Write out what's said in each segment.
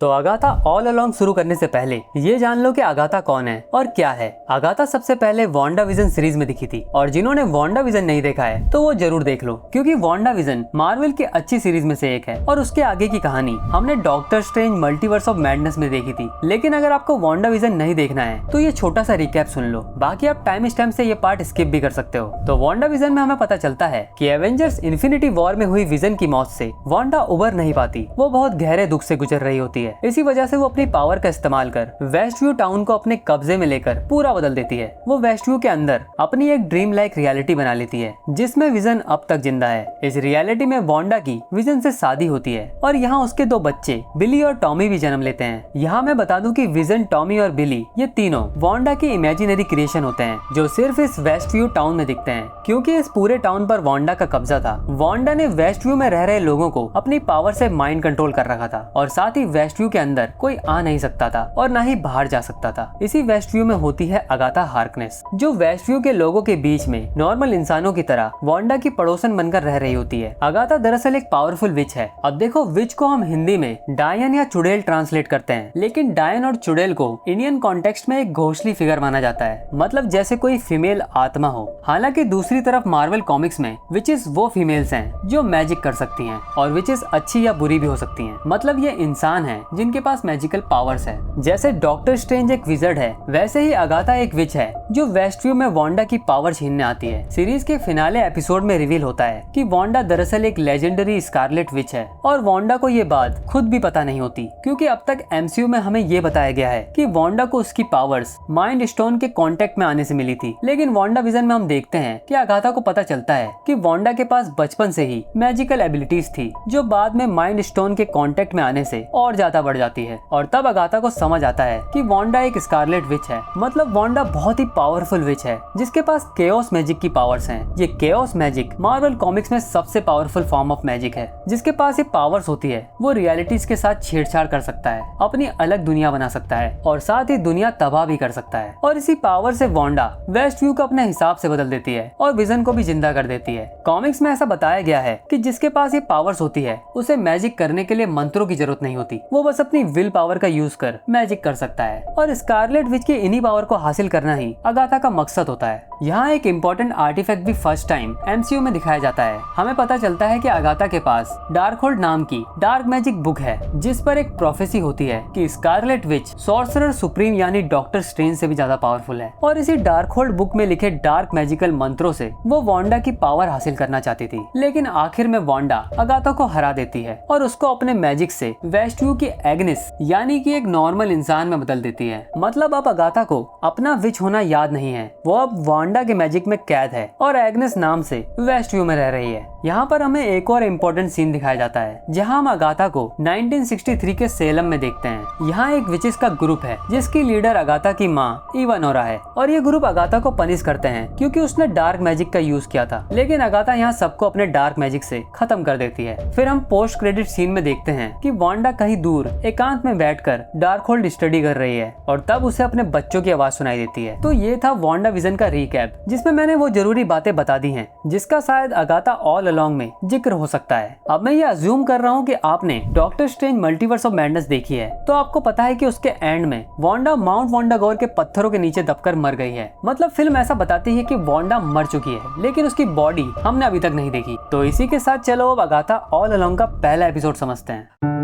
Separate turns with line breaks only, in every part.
तो Agatha all along शुरू करने से पहले ये जान लो कि अगाथा कौन है और क्या है। अगाथा सबसे पहले वांडाविजन सीरीज में दिखी थी और जिन्होंने वांडाविजन नहीं देखा है तो वो जरूर देख लो, क्योंकि वांडाविजन मार्वल की अच्छी सीरीज में से एक है और उसके आगे की कहानी हमने doctor strange multiverse of madness में देखी थी। लेकिन अगर आपको वांडाविजन नहीं देखना है तो ये छोटा सा रिकैप सुन लो, बाकी आप टाइम स्टैम्प से ये पार्ट स्किप भी कर सकते हो। तो वांडाविजन में हमें पता चलता है कि एवेंजर्स इन्फिनिटी वॉर में हुई विजन की मौत से वांडा उबर नहीं पाती, वो बहुत गहरे दुख से गुजर रही होती है। इसी वजह से वो अपनी पावर का इस्तेमाल कर वेस्टव्यू टाउन को अपने कब्जे में लेकर पूरा बदल देती है। वो वेस्टव्यू के अंदर अपनी एक ड्रीम लाइक रियलिटी बना लेती है जिसमें विजन अब तक जिंदा है। इस रियलिटी में वांडा की विजन से शादी होती है और यहाँ उसके दो बच्चे बिली और टॉमी भी जन्म लेते हैं। यहाँ मैं बता दूं कि विजन, टॉमी और बिली ये तीनों वांडा की इमेजिनरी क्रिएशन होते हैं जो सिर्फ इस वेस्टव्यू टाउन में दिखते हैं, क्योंकि इस पूरे टाउन पर वांडा का कब्जा था। वांडा ने वेस्टव्यू में रह रहे लोगों को अपनी पावर से माइंड कंट्रोल कर रखा था और साथ ही वेस्टव्यू के अंदर कोई आ नहीं सकता था और ना ही बाहर जा सकता था। इसी वेस्टव्यू में होती है अगाथा हार्कनेस, जो वेस्टव्यू के लोगों के बीच में नॉर्मल इंसानों की तरह वांडा की पड़ोसन बनकर रह रही होती है। अगाथा दरअसल एक पावरफुल विच है। अब देखो, विच को हम हिंदी में डायन या चुड़ैल ट्रांसलेट करते हैं, लेकिन डायन और चुड़ैल को इंडियन कॉन्टेक्स्ट में एक घोषली फिगर माना जाता है, मतलब जैसे कोई फीमेल आत्मा हो। हालांकि दूसरी तरफ मार्वल कॉमिक्स में विचेस वो फीमेल्स हैं जो मैजिक कर सकती हैं और विचेस अच्छी या बुरी भी हो सकती हैं, मतलब ये इंसान हैं जिनके पास मैजिकल पावर्स है। जैसे डॉक्टर स्ट्रेंज एक विजर्ड है, वैसे ही अगाथा एक विच है जो वेस्टव्यू में वांडा की पावर छीनने आती है। सीरीज के फिनाले एपिसोड में रिवील होता है कि वांडा दरअसल एक लेजेंडरी स्कारलेट विच है और वांडा को ये बात खुद भी पता नहीं होती, क्योंकि अब तक एमसीयू में हमें ये बताया गया है कि वांडा को उसकी पावर्स माइंड स्टोन के कांटेक्ट में आने से मिली थी। लेकिन वांडा विजन में हम देखते हैं कि अगाथा को पता चलता है कि वांडा के पास बचपन से ही मैजिकल एबिलिटीज थी जो बाद में माइंड स्टोन के कांटेक्ट में आने से और ज्यादा बढ़ जाती है। और तब अगाथा को समझ आता है कि वांडा एक स्कारलेट विच है, मतलब वांडा बहुत ही पावरफुल विच है जिसके पास केओस मैजिक की पावर्स हैं। ये केओस मैजिक मार्वल कॉमिक्स में सबसे पावरफुल फॉर्म ऑफ मैजिक है। जिसके पास ये पावर्स होती है वो रियलिटीज के साथ छेड़छाड़ कर सकता है, अपनी अलग दुनिया बना सकता है और साथ ही दुनिया तबाह भी कर सकता है। और इसी पावर से वांडा वेस्टव्यू को अपने हिसाब से बदल देती है और विजन को भी जिंदा कर देती है। कॉमिक्स में ऐसा बताया गया है कि जिसके पास ये पावर्स होती है उसे मैजिक करने के लिए मंत्रों की जरूरत नहीं होती, वो बस अपनी विल पावर का यूज कर मैजिक कर सकता है। और स्कारलेट विच की इन्हीं पावर को हासिल करना ही अगाथा का मकसद होता है। यहाँ एक इम्पोर्टेंट आर्टिफैक्ट भी फर्स्ट टाइम एमसीयू में दिखाया जाता है। हमें पता चलता है कि अगाथा के पास डार्कहोल्ड नाम की डार्क मैजिक बुक है जिस पर एक प्रोफेसी होती है कि स्कारलेट विच सॉर्सरर सुप्रीम यानी डॉक्टर स्ट्रेंज से भी ज्यादा पावरफुल है। और इसी डार्कहोल्ड बुक में लिखे डार्क मैजिकल मंत्रों से वो वांडा की पावर हासिल करना चाहती थी, लेकिन आखिर में वांडा अगाथा को हरा देती है और उसको अपने मैजिक से वेस्टव्यू की एग्नेस यानी कि एक नॉर्मल इंसान में बदल देती है। मतलब अब अगाथा को अपना विच होना याद नहीं है, वो अब वांडा के मैजिक में कैद है और एग्नेस नाम से वेस्टव्यू में रह रही है। यहाँ पर हमें एक और इम्पोर्टेंट सीन दिखाया जाता है जहाँ हम अगाथा को 1963 के सेलम में देखते हैं। यहाँ एक विचेस का ग्रुप है जिसकी लीडर अगाथा की माँ इवानोरा है और ये ग्रुप अगाथा को पनिश करते हैं क्योंकि उसने डार्क मैजिक का यूज किया था। लेकिन अगाथा यहाँ सबको अपने डार्क मैजिक से खत्म कर देती है। फिर हम पोस्ट क्रेडिट सीन में देखते हैं कि वांडा कहीं दूर एकांत में बैठकर डार्कहोल्ड स्टडी कर रही है और तब उसे अपने बच्चों की आवाज सुनाई देती है। तो ये था वांडा विजन का रिकैप जिसमें मैंने वो जरूरी बातें बता दी हैं जिसका शायद अगाथा ऑल अलोंग में जिक्र हो सकता है। अब मैं ये अज्यूम कर रहा हूँ कि आपने doctor strange multiverse of madness देखी है, तो आपको पता है कि उसके एंड में वांडा माउंट वांडागोर के पत्थरों के नीचे दबकर मर गई है। मतलब फिल्म ऐसा बताती है कि वांडा मर चुकी है लेकिन उसकी बॉडी हमने अभी तक नहीं देखी। तो इसी के साथ चलो अब अगाथा ऑल अलोंग का पहला एपिसोड समझते हैं।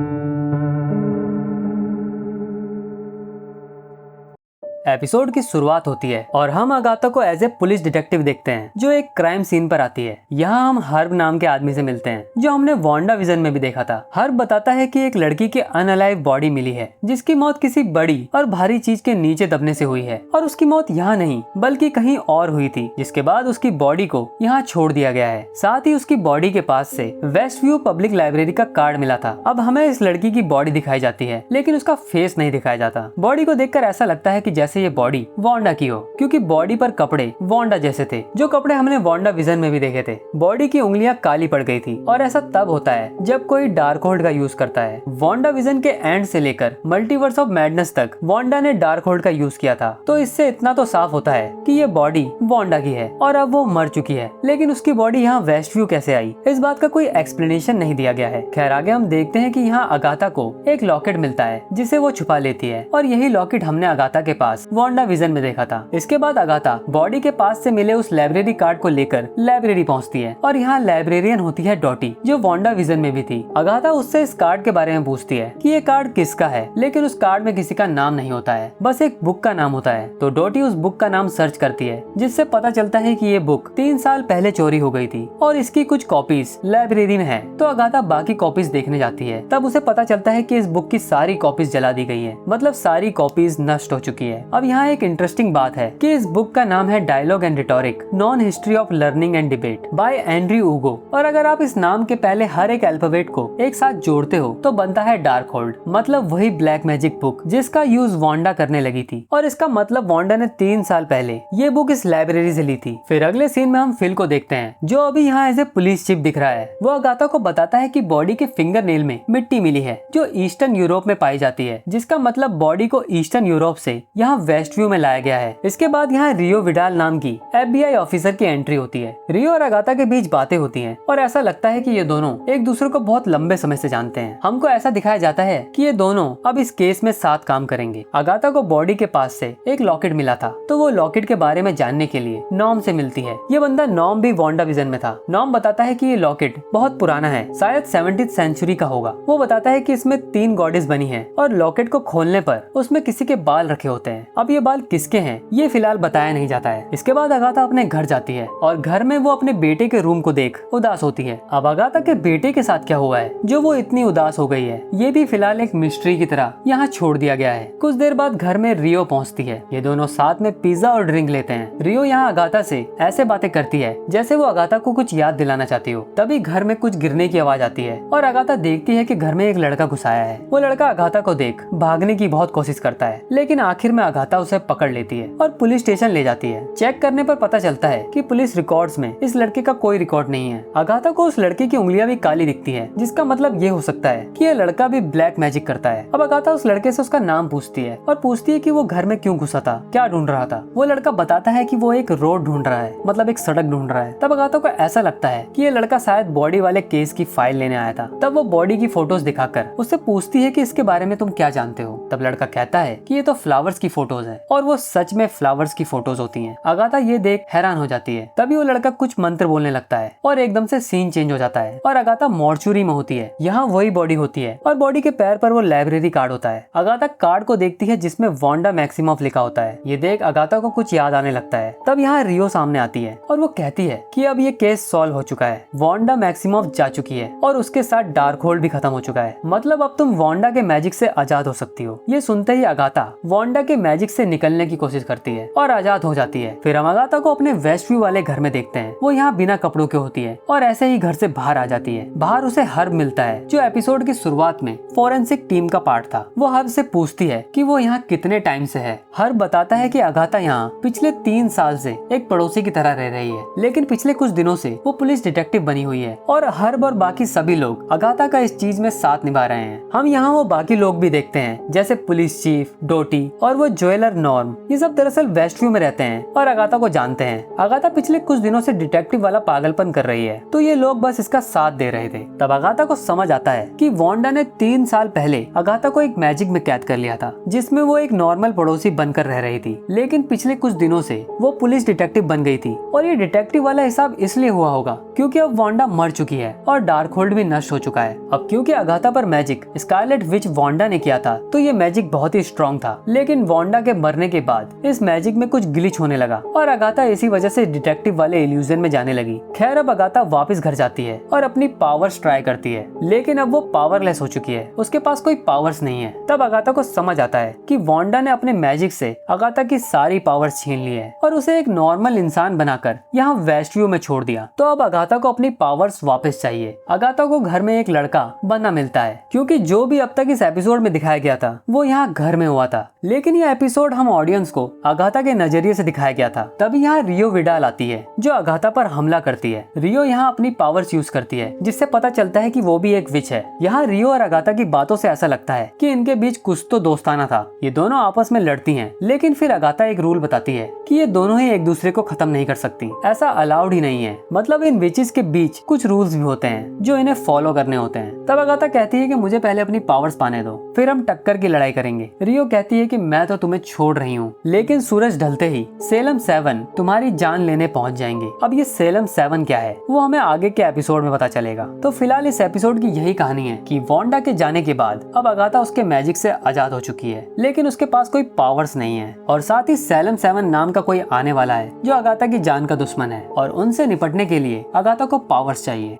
एपिसोड की शुरुआत होती है और हम अगाथा को एज ए पुलिस डिटेक्टिव देखते हैं जो एक क्राइम सीन पर आती है। यहाँ हम हर्ब नाम के आदमी से मिलते हैं जो हमने वांडा विजन में भी देखा था। हर्ब बताता है कि एक लड़की की अनअलाइव बॉडी मिली है जिसकी मौत किसी बड़ी और भारी चीज के नीचे दबने से हुई है और उसकी मौत यहाँ नहीं बल्कि कहीं और हुई थी, जिसके बाद उसकी बॉडी को यहाँ छोड़ दिया गया है। साथ ही उसकी बॉडी के पास से वेस्टव्यू पब्लिक लाइब्रेरी का कार्ड मिला था। अब हमें इस लड़की की बॉडी दिखाई जाती है लेकिन उसका फेस नहीं दिखाया जाता। बॉडी को देखकर ऐसा लगता है कि जैसे से ये बॉडी वांडा की हो, क्योंकि बॉडी पर कपड़े वांडा जैसे थे, जो कपड़े हमने वांडा विजन में भी देखे थे। बॉडी की उंगलियां काली पड़ गई थी और ऐसा तब होता है जब कोई डार्क होल्ड का यूज करता है। वांडा विजन के एंड से लेकर मल्टीवर्स ऑफ मैडनेस तक वांडा ने डार्क होल्ड का यूज किया था, तो इससे इतना तो साफ होता है कि ये बॉडी वांडा की है और अब वो मर चुकी है। लेकिन उसकी बॉडी यहाँ वेस्टव्यू कैसे आई, इस बात का कोई एक्सप्लेनेशन नहीं दिया गया है। खैर आगे हम देखते हैं कि यहाँ अगाथा को एक लॉकेट मिलता है जिसे वो छुपा लेती है, और यही लॉकेट हमने अगाथा के पास वांडा विजन में देखा था। इसके बाद अगाथा बॉडी के पास से मिले उस लाइब्रेरी कार्ड को लेकर लाइब्रेरी पहुँचती है, और यहाँ लाइब्रेरियन होती है डॉटी, जो वांडा विजन में भी थी। अगाथा उससे इस कार्ड के बारे में पूछती है कि ये कार्ड किसका है, लेकिन उस कार्ड में किसी का नाम नहीं होता है, बस एक बुक का नाम होता है। तो डॉटी उस बुक का नाम सर्च करती है, जिससे पता चलता है कि ये बुक 3 साल पहले चोरी हो गई थी और इसकी कुछ कॉपीज लाइब्रेरी में है। तो अगाथा बाकी कॉपीज देखने जाती है, तब उसे पता चलता है कि इस बुक की सारी कॉपीज जला दी गई है, मतलब सारी कॉपीज नष्ट हो चुकी है। अब यहाँ एक इंटरेस्टिंग बात है कि इस बुक का नाम है dialogue and rhetoric, non history of learning and debate by Andrew Ugo, और अगर आप इस नाम के पहले हर एक अल्फाबेट को एक साथ जोड़ते हो तो बनता है डार्क होल्ड, मतलब वही ब्लैक मैजिक बुक जिसका यूज वांडा करने लगी थी। और इसका मतलब वांडा ने 3 साल पहले ये बुक इस लाइब्रेरी से ली थी। फिर अगले सीन में हम फिल को देखते हैं, जो अभी यहाँ एज ए पुलिस चीफ दिख रहा है। वो अगाथा को बताता है कि बॉडी के फिंगर नेल में मिट्टी मिली है जो ईस्टर्न यूरोप में पाई जाती है, जिसका मतलब बॉडी को ईस्टर्न यूरोप से यहाँ वेस्ट व्यू में लाया गया है। इसके बाद यहाँ रियो विडाल नाम की FBI ऑफिसर की एंट्री होती है। रियो और अगाथा के बीच बातें होती हैं और ऐसा लगता है कि ये दोनों एक दूसरे को बहुत लंबे समय से जानते हैं। हमको ऐसा दिखाया जाता है कि ये दोनों अब इस केस में साथ काम करेंगे। अगाथा को बॉडी के पास से एक लॉकेट मिला था, तो वो लॉकेट के बारे में जानने के लिए नॉम से मिलती है। ये बंदा नॉम भी वांडा विजन में था। नॉम बताता है कि ये लॉकेट बहुत पुराना है, शायद 17th सेंचुरी का होगा। वो बताता है कि इसमें 3 गॉडेस बनी है और लॉकेट को खोलने पर उसमें किसी के बाल रखे होते हैं। अब ये बाल किसके हैं ये फिलहाल बताया नहीं जाता है। इसके बाद अगाथा अपने घर जाती है और घर में वो अपने बेटे के रूम को देख उदास होती है। अब अगाथा के बेटे के साथ क्या हुआ है जो वो इतनी उदास हो गई है, ये भी फिलहाल एक मिस्ट्री की तरह यहाँ छोड़ दिया गया है। कुछ देर बाद घर में रियो पहुँचती है। ये दोनों साथ में पिज्जा और ड्रिंक लेते हैं। रियो यहाँ अगाथा से ऐसे बातें करती है जैसे वो अगाथा को कुछ याद दिलाना चाहती हो। तभी घर में कुछ गिरने की आवाज आती है और अगाथा देखती है कि घर में एक लड़का घुस आया है। वो लड़का अगाथा को देख भागने की बहुत कोशिश करता है, लेकिन आखिर में अगाथा उसे पकड़ लेती है और पुलिस स्टेशन ले जाती है। चेक करने पर पता चलता है कि पुलिस रिकॉर्ड्स में इस लड़के का कोई रिकॉर्ड नहीं है। अगाथा को उस लड़के की उंगलियां भी काली दिखती है, जिसका मतलब ये हो सकता है कि ये लड़का भी ब्लैक मैजिक करता है। अब अगाथा उस लड़के से उसका नाम पूछती है और पूछती है कि वो घर में क्यों घुसा था, क्या ढूंढ रहा था। वो लड़का बताता है कि वो एक रोड ढूंढ रहा है, मतलब एक सड़क ढूंढ रहा है। तब अगाथा को ऐसा लगता है कि ये लड़का शायद बॉडी वाले केस की फाइल लेने आया था। तब वो बॉडी की फोटोज दिखाकर उससे पूछती है कि इसके बारे में तुम क्या जानते हो। तब लड़का कहता है कि ये तो फ्लावर्स की फोटोज है, और वो सच में फ्लावर्स की फोटोज होती हैं। अगाथा ये देख हैरान हो जाती है। तभी वो लड़का कुछ मंत्र बोलने लगता है और एकदम से सीन चेंज हो जाता है और अगाथा मॉर्चुरी में होती है। यहाँ वही बॉडी होती है और बॉडी के पैर पर वो लाइब्रेरी कार्ड होता है। अगाथा कार्ड को देखती है जिसमें वांडा मैक्सिमॉफ लिखा होता है। ये देख अगाथा को कुछ याद आने लगता है। तब यहाँ रियो सामने आती है और वो कहती है कि अब ये केस सॉल्व हो चुका है, वांडा मैक्सिमॉफ जा चुकी है और उसके साथ डार्क होल्ड भी खत्म हो चुका है, मतलब अब तुम वांडा के मैजिक से आजाद हो सकती हो। ये सुनते ही अगाथा वांडा के मैजिक से निकलने की कोशिश करती है और आजाद हो जाती है। फिर हम अगाथा को अपने वेस्ट व्यू वाले घर में देखते हैं। वो यहाँ बिना कपड़ों के होती है और ऐसे ही घर से बाहर आ जाती है। बाहर उसे हर्ब मिलता है, जो एपिसोड की शुरुआत में फोरेंसिक टीम का पार्ट था। वो हर्ब से पूछती है कि वो यहाँ कितने टाइम से है। हर्ब बताता है कि अगाथा यहाँ पिछले 3 साल से एक पड़ोसी की तरह रह रही है, लेकिन पिछले कुछ दिनों से वो पुलिस डिटेक्टिव बनी हुई है और हर्ब और बाकी सभी लोग अगाथा का इस चीज में साथ निभा रहे हैं। हम यहाँ वो बाकी लोग भी देखते हैं, जैसे पुलिस चीफ, डोटी और वो ज्वेलर नॉर्म। ये सब दरअसल वेस्ट व्यू में रहते हैं और अगाथा को जानते हैं। अगाथा पिछले कुछ दिनों से डिटेक्टिव वाला पागलपन कर रही है, तो ये लोग बस इसका साथ दे रहे थे। तब अगाथा को समझ आता है कि वांडा ने 3 साल पहले अगाथा को एक मैजिक में कैद कर लिया था, जिसमें वो एक नॉर्मल पड़ोसी बनकर रह रही थी, लेकिन पिछले कुछ दिनों से वो पुलिस डिटेक्टिव बन गई थी। और ये डिटेक्टिव वाला हिसाब इसलिए हुआ होगा क्योंकि अब वांडा मर चुकी है और डार्क होल्ड भी नष्ट हो चुका है। अब क्योंकि अगाथा पर मैजिक स्कारलेट विच वांडा ने किया था, तो ये मैजिक बहुत ही स्ट्रॉन्ग था, लेकिन वांडा के मरने के बाद इस मैजिक में कुछ ग्लिच होने लगा और अगाथा इसी वजह से डिटेक्टिव वाले इल्यूजन में जाने लगी। खैर अब अगाथा वापस घर जाती है और अपनी पावर्स ट्राई करती है, लेकिन अब वो पावरलेस हो चुकी है, उसके पास कोई पावर्स नहीं है। तब अगाथा को समझ आता है कि वांडा ने अपने मैजिक से अगाथा की सारी पावर्स छीन ली है और उसे एक नॉर्मल इंसान बनाकर यहाँ वेस्ट व्यू में छोड़ दिया। तो अब अगाथा को अपनी पावर्स वापस चाहिए। अगाथा को घर में एक लड़का बना मिलता है, क्योंकि जो भी अब तक इस एपिसोड में दिखाया गया था वो यहाँ घर में हुआ था, लेकिन ये एपिसोड एपिसोड हम ऑडियंस को अगाथा के नजरिए से दिखाया गया था। तभी यहाँ रियो विडाल आती है जो अगाथा पर हमला करती है। रियो यहाँ अपनी पावर्स यूज करती है जिससे पता चलता है कि वो भी एक विच है। यहाँ रियो और अगाथा की बातों से ऐसा लगता है कि इनके बीच कुछ तो दोस्ताना था। ये दोनों आपस में लड़ती हैं, लेकिन फिर अगाथा एक रूल बताती है कि ये दोनों ही एक दूसरे को खत्म नहीं कर सकती। ऐसा अलाउड ही नहीं है। मतलब इन विचेस के बीच कुछ रूल्स भी होते हैं जो इन्हें फॉलो करने होते हैं। तब अगाथा कहती है कि मुझे पहले अपनी पावर्स पाने दो, फिर हम टक्कर की लड़ाई करेंगे। रियो कहती है कि मैं तो तुम्हें छोड़ रही हूँ, लेकिन सूरज ढलते ही सेलम 7 तुम्हारी जान लेने पहुंच जाएंगे। अब ये सेलम 7 क्या है वो हमें आगे के एपिसोड में पता चलेगा। तो फिलहाल इस एपिसोड की यही कहानी है कि वांडा के जाने के बाद अब अगाथा उसके मैजिक से आजाद हो चुकी है, लेकिन उसके पास कोई पावर्स नहीं है। और साथ ही सेलम 7 नाम का कोई आने वाला है जो अगाथा की जान का दुश्मन है, और उनसे निपटने के लिए अगाथा को पावर्स चाहिए।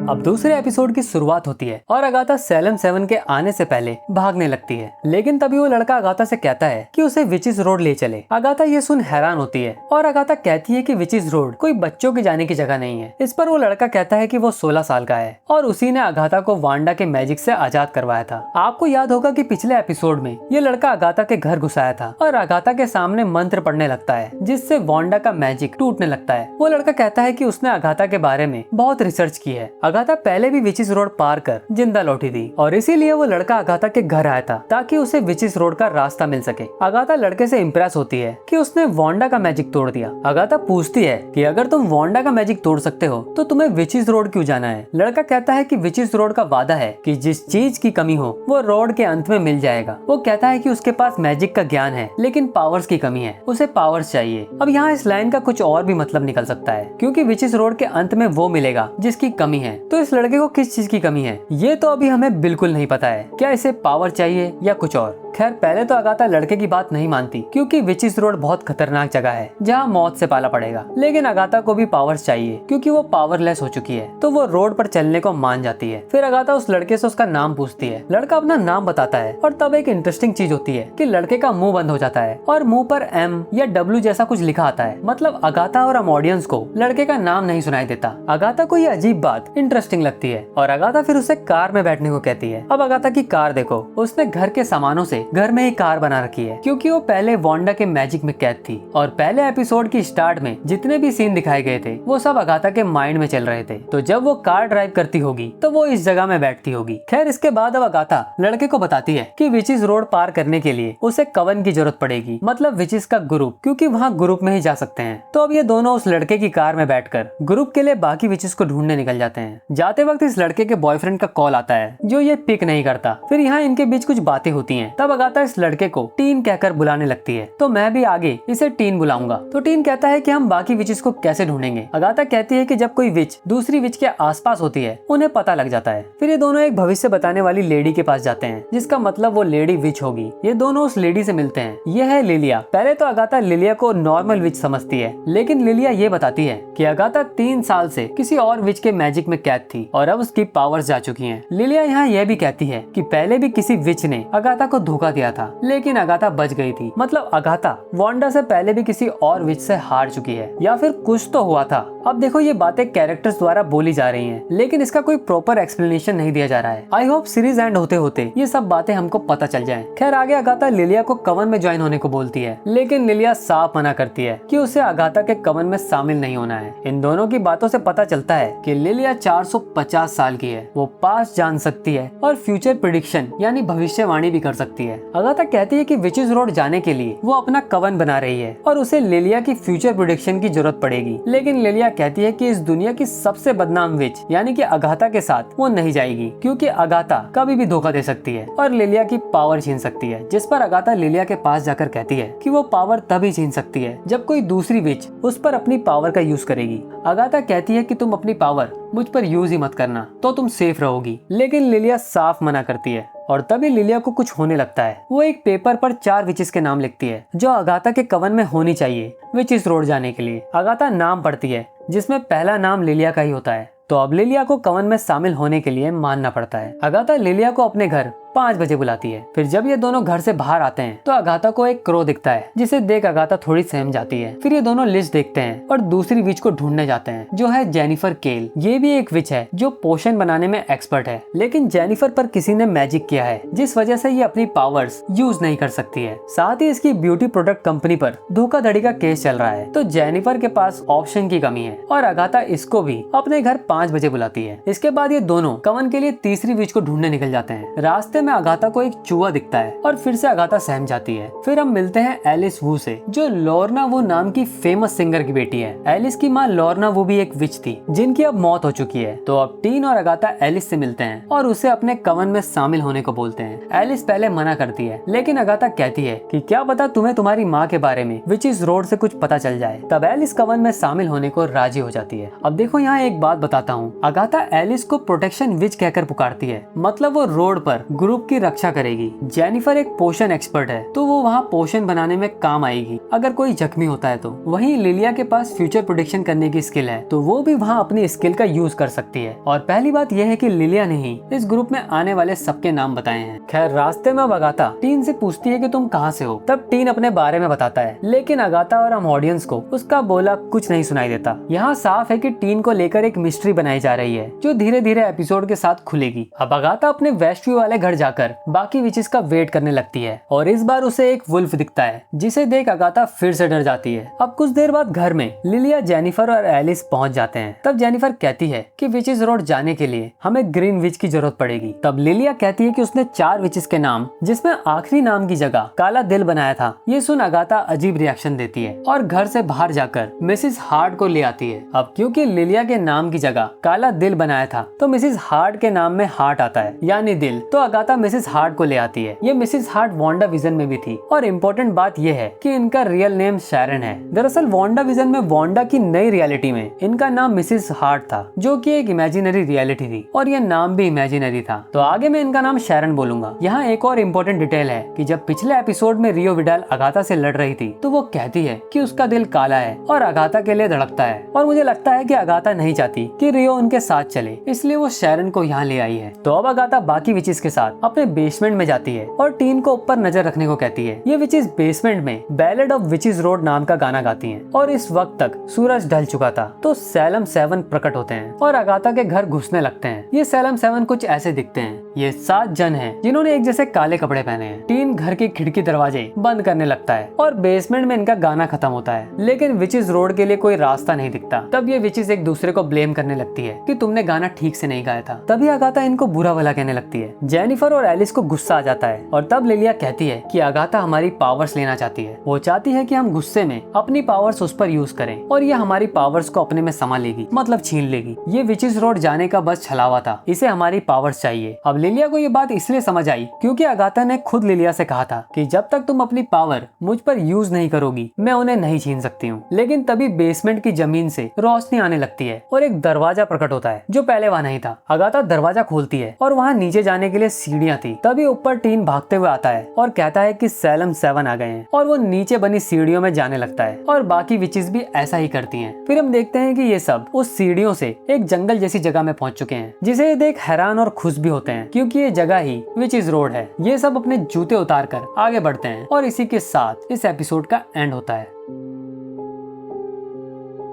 अब दूसरे एपिसोड की शुरुआत होती है और अगाथा सेलम 7 के आने से पहले भागने लगती है, लेकिन तभी वो लड़का अगाथा से कहता है कि उसे विचेस रोड ले चले। अगाथा ये सुन हैरान होती है और अगाथा कहती है कि विचेस रोड कोई बच्चों के जाने की जगह नहीं है। इस पर वो लड़का कहता है कि वो 16 साल का है और उसी ने अगाथा को वांडा के मैजिक से आजाद करवाया था। आपको याद होगा कि पिछले एपिसोड में ये लड़का अगाथा के घर घुस आया था और अगाथा के सामने मंत्र पढ़ने लगता है जिससे वांडा का मैजिक टूटने लगता है। वो लड़का कहता है कि उसने अगाथा के बारे में बहुत रिसर्च की है। अगाथा पहले भी विचेस रोड पार कर जिंदा लौटी थी और इसीलिए वो लड़का अगाथा के घर आया था ताकि उसे विचेस रोड का रास्ता मिल सके। अगाथा लड़के से इम्प्रेस होती है कि उसने वांडा का मैजिक तोड़ दिया। अगाथा पूछती है कि अगर तुम वांडा का मैजिक तोड़ सकते हो तो तुम्हें विचेस रोड क्यों जाना है। लड़का कहता है कि विचेस रोड का वादा है कि जिस चीज की कमी हो वो रोड के अंत में मिल जाएगा। वो कहता है कि उसके पास मैजिक का ज्ञान है लेकिन पावर्स की कमी है, उसे पावर्स चाहिए। अब यहाँ इस लाइन का कुछ और भी मतलब निकल सकता है, क्योंकि विचेस रोड के अंत में वो मिलेगा जिसकी कमी है। तो इस लड़के को किस चीज की कमी है ये तो अभी हमें बिल्कुल नहीं पता है। क्या इसे पावर चाहिए या कुछ और। खैर पहले तो अगाथा लड़के की बात नहीं मानती क्योंकि विचेस रोड बहुत खतरनाक जगह है जहाँ मौत से पाला पड़ेगा, लेकिन अगाथा को भी पावर्स चाहिए क्योंकि वो पावरलेस हो चुकी है। तो वो रोड पर चलने को मान जाती है। फिर अगाथा उस लड़के से उसका नाम पूछती है। लड़का अपना नाम बताता है और तब एक इंटरेस्टिंग चीज होती है कि लड़के का मुंह बंद हो जाता है और मुंह पर M या W जैसा कुछ लिखा आता है। मतलब अगाथा और हम ऑडियंस को लड़के का नाम नहीं सुनाई देता। अगाथा को ये अजीब बात इंटरेस्टिंग लगती है और अगाथा फिर उसे कार में बैठने को कहती है। अब अगाथा की कार देखो, उसने घर के सामानों से घर में ही कार बना रखी है क्योंकि वो पहले वांडा के मैजिक में कैद थी। और पहले एपिसोड की स्टार्ट में जितने भी सीन दिखाए गए थे वो सब अगाथा के माइंड में चल रहे थे। तो जब वो कार ड्राइव करती होगी तो वो इस जगह में बैठती होगी। खैर इसके बाद अब अगाथा लड़के को बताती है कि विचेस रोड पार करने के लिए उसे कवन की जरूरत पड़ेगी, मतलब विचेस का ग्रुप, क्योंकि वहाँ ग्रुप में ही जा सकते हैं। तो अब ये दोनों उस लड़के की कार में बैठकर ग्रुप के लिए बाकी विचेस को ढूंढने निकल जाते हैं। जाते वक्त इस लड़के के बॉयफ्रेंड का कॉल आता है जो ये पिक नहीं करता। फिर यहाँ इनके बीच कुछ बातें होती हैं। तब अगाथा इस लड़के को टीन कहकर बुलाने लगती है। तो मैं भी आगे इसे टीन बुलाऊंगा। तो टीन कहता है कि हम बाकी विचेस को कैसे ढूंढेंगे। अगाथा कहती है कि जब कोई विच दूसरी विच के आसपास होती है उन्हें पता लग जाता है। फिर ये दोनों एक भविष्य बताने वाली लेडी के पास जाते हैं जिसका मतलब वो लेडी विच होगी। ये दोनों उस लेडी से मिलते हैं। ये है लिलिया। पहले तो अगाथा लिलिया को नॉर्मल विच समझती है, लेकिन लिलिया ये बताती है कि अगाथा 3 साल से किसी और विच के मैजिक में कैद थी और अब उसकी पावर्स जा चुकी हैं। लिलिया यहाँ यह भी कहती है कि पहले भी किसी विच ने अगाथा को धोखा दिया था लेकिन अगाथा बच गई थी। मतलब अगाथा वांडा से पहले भी किसी और विच से हार चुकी है या फिर कुछ तो हुआ था। अब देखो ये बातें कैरेक्टर्स द्वारा बोली जा रही हैं, लेकिन इसका कोई प्रॉपर एक्सप्लेनेशन नहीं दिया जा रहा है। आई होप सीरीज एंड होते होते ये सब बातें हमको पता चल जाएं। खैर आगे अगाथा लिलिया को कवन में ज्वाइन होने को बोलती है, लेकिन लिलिया साफ मना करती है कि उसे अगाथा के कवन में शामिल नहीं होना है। इन दोनों की बातों से पता चलता है कि लिलिया 450 साल की है। वो पास्ट जान सकती है और फ्यूचर प्रेडिक्शन यानी भविष्यवाणी भी कर सकती है। अगाथा कहती है कि विचेस रोड जाने के लिए वो अपना कवन बना रही है और उसे लिलिया की फ्यूचर प्रेडिक्शन की जरूरत पड़ेगी। लेकिन लिलिया कहती है कि इस दुनिया की सबसे बदनाम विच यानी कि अगाथा के साथ वो नहीं जाएगी क्योंकि अगाथा कभी भी धोखा दे सकती है और लिलिया की पावर छीन सकती है। जिस पर अगाथा लिलिया के पास जाकर कहती है कि वो पावर तभी छीन सकती है जब कोई दूसरी विच उस पर अपनी पावर का यूज करेगी। अगाथा कहती है कि तुम अपनी पावर मुझ पर यूज ही मत करना तो तुम सेफ रहोगी, लेकिन लिलिया साफ मना करती है। और तभी लिलिया को कुछ होने लगता है। वो एक पेपर पर 4 विचेस के नाम लिखती है जो अगाथा के कवन में होनी चाहिए विचेस रोड जाने के लिए। अगाथा नाम पढ़ती है जिसमें पहला नाम लिलिया का ही होता है। तो अब लिलिया को कवन में शामिल होने के लिए मानना पड़ता है। अगाथा लिलिया को अपने घर 5 बजे बुलाती है। फिर जब ये दोनों घर से बाहर आते हैं तो अगाथा को एक क्रो दिखता है, जिसे देख अगाथा थोड़ी सहम जाती है। फिर ये दोनों लिस्ट देखते हैं और दूसरी विच को ढूंढने जाते हैं, जो है जेनिफर केल। ये भी एक विच है जो पोशन बनाने में एक्सपर्ट है, लेकिन जेनिफर पर किसी ने मैजिक किया है जिस वजह से ये अपनी पावर्स यूज नहीं कर सकती है। साथ ही इसकी ब्यूटी प्रोडक्ट कंपनी पर धोखाधड़ी का केस चल रहा है, तो जेनिफर के पास ऑप्शन की कमी है और अगाथा इसको भी अपने घर 5 बजे बुलाती है। इसके बाद ये दोनों कवन के लिए तीसरी विच को ढूंढने निकल जाते हैं। रास्ते में अगाथा को एक चूहा दिखता है और फिर से अगाथा सहम जाती है। फिर हम मिलते हैं एलिस वू से, जो लॉर्ना वू नाम की फेमस सिंगर की बेटी है। एलिस की माँ लॉर्ना वू भी एक विच थी, जिनकी अब मौत हो चुकी है। तो अब टीन और अगाथा एलिस से मिलते हैं और उसे अपने कवन में शामिल होने को बोलते हैं। एलिस पहले मना करती है, लेकिन अगाथा कहती है कि क्या पता तुम्हें तुम्हारी माँ के बारे में विचेस रोड से कुछ पता चल जाए। तब एलिस कवन में शामिल होने को राजी हो जाती है। अब देखो यहाँ एक बात बताता हूँ, अगाथा एलिस को प्रोटेक्शन विच कहकर पुकारती है, मतलब वो रोड पर ग्रुप की रक्षा करेगी। जेनिफर एक पोशन एक्सपर्ट है, तो वो वहाँ पोशन बनाने में काम आएगी अगर कोई जख्मी होता है तो। वहीं लिलिया के पास फ्यूचर प्रोडिक्शन करने की स्किल है, तो वो भी वहाँ अपनी स्किल का यूज कर सकती है। और पहली बात यह है कि लिलिया ने ही इस ग्रुप में आने वाले सबके नाम बताए हैं। खैर रास्ते में अब अगाथा टीन से पूछती है कि तुम कहाँ से हो। तब टीन अपने बारे में बताता है, लेकिन अगाथा और हम ऑडियंस को उसका बोला कुछ नहीं सुनाई देता। यहाँ साफ है कि टीन को लेकर एक मिस्ट्री बनाई जा रही है, जो धीरे धीरे एपिसोड के साथ खुलेगी। अब अगाथा अपने वेस्टव्यू वाले घर जाकर बाकी विचेस का वेट करने लगती है और इस बार उसे एक वुल्फ दिखता है, जिसे देख अगाथा फिर से डर जाती है। अब कुछ देर बाद घर में लिलिया, जेनिफर और एलिस पहुंच जाते हैं। तब जेनिफर कहती है कि विचेस रोड जाने के लिए हमें ग्रीन विच की जरूरत पड़ेगी। तब लिलिया कहती है कि उसने 4 विचेस के नाम, जिसमें आखिरी नाम की जगह काला दिल बनाया था। ये सुन अगाथा अजीब रिएक्शन देती है और घर से बाहर जाकर मिसेस हार्ट को ले आती है। अब क्योंकि लिलिया के नाम की जगह काला दिल बनाया था, तो मिसेस हार्ट के नाम में हार्ट आता है, यानी दिल। तो अगाथा मिसेस हार्ट को ले आती है। ये मिसेस हार्ट वांडा विजन में भी थी और इम्पोर्टेंट बात यह है कि इनका रियल नेम शैरन है। दरअसल वांडा विजन में वांडा की नई रियलिटी में इनका नाम मिसेस हार्ट था, जो कि एक इमेजिनरी रियलिटी थी और ये नाम भी इमेजिनरी था। तो आगे मैं इनका नाम शैरन बोलूंगा। यहाँ एक और इम्पोर्टेंट डिटेल है कि जब पिछले एपिसोड में रियो विडाल अगाथा से लड़ रही थी, तो वो कहती है कि उसका दिल काला है और अगाथा के लिए धड़कता है। और मुझे लगता है कि अगाथा नहीं चाहती कि रियो उनके साथ चले, इसलिए वो शैरन को यहाँ ले आई है। तो अब अगाथा बाकी विचेस के साथ अपने बेसमेंट में जाती है और टीन को ऊपर नजर रखने को कहती है। ये विचेस बेसमेंट में बैलेड ऑफ विचेस रोड नाम का गाना गाती हैं और इस वक्त तक सूरज ढल चुका था। तो सैलम 7 प्रकट होते हैं और अगाथा के घर घुसने लगते हैं। ये सैलम 7 कुछ ऐसे दिखते हैं। ये 7 जन हैं जिन्होंने एक जैसे काले कपड़े पहने हैं। टीन घर की खिड़की दरवाजे बंद करने लगता है और बेसमेंट में इनका गाना खत्म होता है, लेकिन विचेस रोड के लिए कोई रास्ता नहीं दिखता। तब ये विचेस एक दूसरे को ब्लेम करने लगती है कि तुमने गाना ठीक से नहीं गाया था। तभी अगाथा इनको बुरा भला कहने लगती है। जेनिफर और एलिस को गुस्सा आ जाता है और तब लिलिया कहती है कि अगाथा हमारी पावर्स लेना चाहती है। वो चाहती है कि हम गुस्से में अपनी पावर्स उस पर यूज करें और ये हमारी पावर्स को अपने में समा लेगी, मतलब छीन लेगी। ये विचेस रोड जाने का बस छलावा था, इसे हमारी पावर्स चाहिए। अब लिलिया को ये बात इसलिए समझ आई क्योंकि अगाथा ने खुद लिलिया से कहा था कि जब तक तुम अपनी पावर मुझ पर यूज नहीं करोगी, मैं उन्हें नहीं छीन सकती हूँ। लेकिन तभी बेसमेंट की जमीन से रोशनी आने लगती है और एक दरवाजा प्रकट होता है जो पहले वहाँ नहीं था। अगाथा दरवाजा खोलती है और वहाँ नीचे जाने के लिए सीढ़ियाँ थी। तभी ऊपर टीन भागते हुए आता है और कहता है कि सैलम 7 आ गए हैं और वो नीचे बनी सीढ़ियों में जाने लगता है और बाकी विचेस भी ऐसा ही करती हैं। फिर हम देखते हैं कि ये सब उस सीढ़ियों से एक जंगल जैसी जगह में पहुंच चुके हैं, जिसे ये देख हैरान और खुश भी होते हैं क्योंकि ये जगह ही विचेस रोड है। ये सब अपने जूते उतार कर आगे बढ़ते हैं और इसी के साथ इस एपिसोड का एंड होता है।